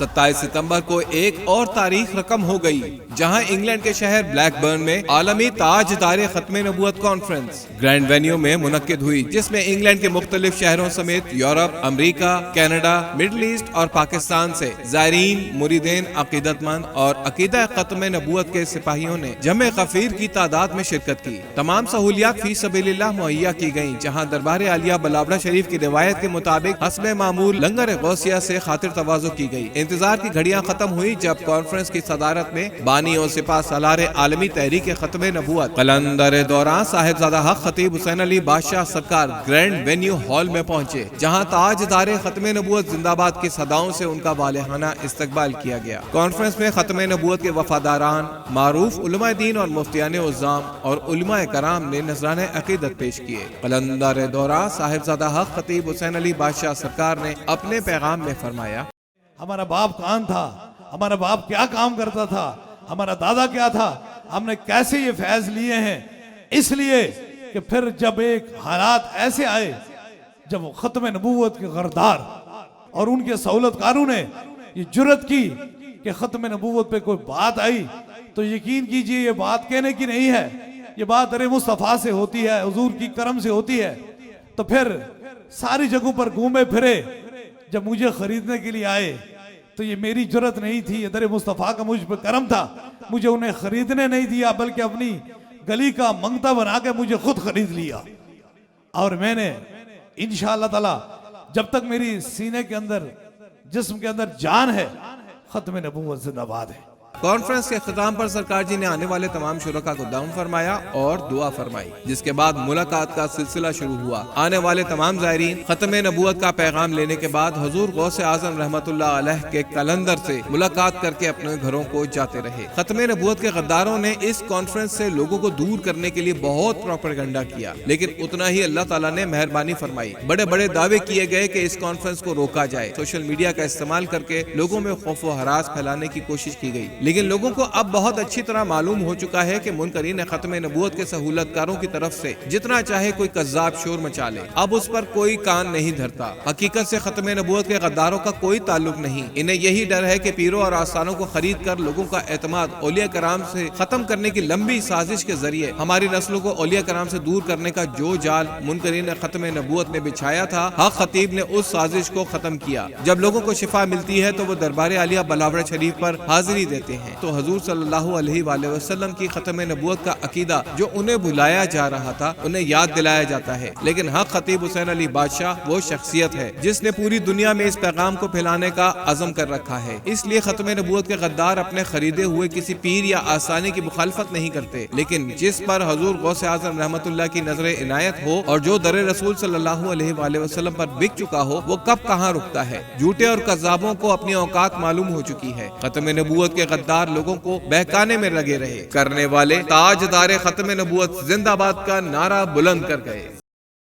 27 ستمبر کو ایک اور تاریخ رقم ہو گئی جہاں انگلینڈ کے شہر بلیک برن میں عالمی تاجدار ختم نبوت کانفرنس گرینڈ وینیو میں منعقد ہوئی، جس میں انگلینڈ کے مختلف شہروں سمیت یورپ، امریکہ، کینیڈا، مڈل ایسٹ اور پاکستان سے زائرین، مریدین، عقیدت مند اور عقیدہ ختم نبوت کے سپاہیوں نے جمع غفیر کی تعداد میں شرکت کی۔ تمام سہولیات فی سبیل اللہ مہیا کی گئیں، جہاں دربار عالیہ بلابلہ شریف کی روایت کے مطابق حسب معمول لنگر غوثیہ سے خاطر تواضع کی گئی۔ انتظار کی گھڑیاں ختم ہوئی جب کانفرنس کی صدارت میں بانی اور سپاہ سالار عالمی تحریک ختم نبوت قلندر دوران صاحبزادہ حق خطیب حسین علی بادشاہ سرکار گرینڈ وینیو ہال میں پہنچے، جہاں تاجدار ختم نبوت زندہ باد کی صداؤں سے ان کا والہانہ استقبال کیا گیا۔ کانفرنس میں ختم نبوت کے وفاداران، معروف علماء دین اور مفتیان عظام اور علماء کرام نے نذرانہ عقیدت پیش کیے۔ قلندر دوران صاحبزادہ حق خطیب حسین علی بادشاہ سرکار نے اپنے پیغام میں فرمایا: ہمارا باپ کون تھا، ہمارا باپ کیا کام کرتا تھا، ہمارا دادا کیا تھا، ہم نے کیسے یہ فیض لیے ہیں، اس لیے کہ پھر جب ایک حالات ایسے آئے جب ختم نبوت کے غردار اور ان کے سہولت کاروں نے یہ جرت کی کہ ختم نبوت پہ کوئی بات آئی تو یقین کیجئے یہ بات کہنے کی نہیں ہے، یہ بات در مصطفیٰ سے ہوتی ہے، حضور کی کرم سے ہوتی ہے۔ تو پھر ساری جگہوں پر گھومے پھرے، جب مجھے خریدنے کے لیے آئے تو یہ میری جرت نہیں تھی، یہ در مصطفیٰ کا مجھ پر کرم تھا، مجھے انہیں خریدنے نہیں دیا بلکہ اپنی گلی کا منگتا بنا کے مجھے خود خرید لیا، اور میں نے انشاءاللہ تعالی جب تک میری سینے کے اندر، جسم کے اندر جان ہے، ختم نبوت زندہ باد ہے۔ کانفرنس کے اختتام پر سرکار جی نے آنے والے تمام شرکاء کو دعوت فرمایا اور دعا فرمائی، جس کے بعد ملاقات کا سلسلہ شروع ہوا۔ آنے والے تمام زائرین ختم نبوت کا پیغام لینے کے بعد حضور غوث اعظم رحمت اللہ علیہ کے کلندر سے ملاقات کر کے اپنے گھروں کو جاتے رہے۔ ختم نبوت کے غداروں نے اس کانفرنس سے لوگوں کو دور کرنے کے لیے بہت پروپیگنڈا کیا، لیکن اتنا ہی اللہ تعالیٰ نے مہربانی فرمائی۔ بڑے بڑے دعوے کیے گئے کہ اس کانفرنس کو روکا جائے، سوشل میڈیا کا استعمال کر کے لوگوں میں خوف و ہراس پھیلانے کی کوشش کی گئی، لیکن لوگوں کو اب بہت اچھی طرح معلوم ہو چکا ہے کہ منکرین ختم نبوت کے سہولت کاروں کی طرف سے جتنا چاہے کوئی کذاب شور مچا لے، اب اس پر کوئی کان نہیں دھرتا۔ حقیقت سے ختم نبوت کے غداروں کا کوئی تعلق نہیں، انہیں یہی ڈر ہے کہ پیروں اور آستانوں کو خرید کر لوگوں کا اعتماد اولیاء کرام سے ختم کرنے کی لمبی سازش کے ذریعے ہماری نسلوں کو اولیاء کرام سے دور کرنے کا جو جال منکرین ختم نبوت نے بچھایا تھا، حق خطیب نے اس سازش کو ختم کیا۔ جب لوگوں کو شفا ملتی ہے تو وہ دربار عالیہ بلاورہ شریف پر حاضری دیتے ہیں، تو حضور صلی اللہ علیہ وآلہ وسلم کی ختم نبوت کا عقیدہ جو انہیں بھلایا جا رہا تھا انہیں یاد دلایا جاتا ہے۔ لیکن حق خطیب حسین علی بادشاہ وہ شخصیت ہے جس نے پوری دنیا میں اس پیغام کو پھیلانے کا عزم کر رکھا ہے، اس لیے ختم نبوت کے غدار اپنے خریدے ہوئے کسی پیر یا آستانے کی مخالفت نہیں کرتے، لیکن جس پر حضور غوث اعظم رحمت اللہ کی نظر عنایت ہو اور جو در رسول صلی اللہ علیہ وآلہ وسلم پر بک چکا ہو، وہ کب کہاں رکتا ہے۔ جھوٹے اور کذابوں کو اپنی اوقات معلوم ہو چکی ہے۔ ختم نبوت کے غدار لوگوں کو بہکانے میں لگے رہے، کرنے والے تاجدار ختم نبوت زندہ باد کا نعرہ بلند کر گئے۔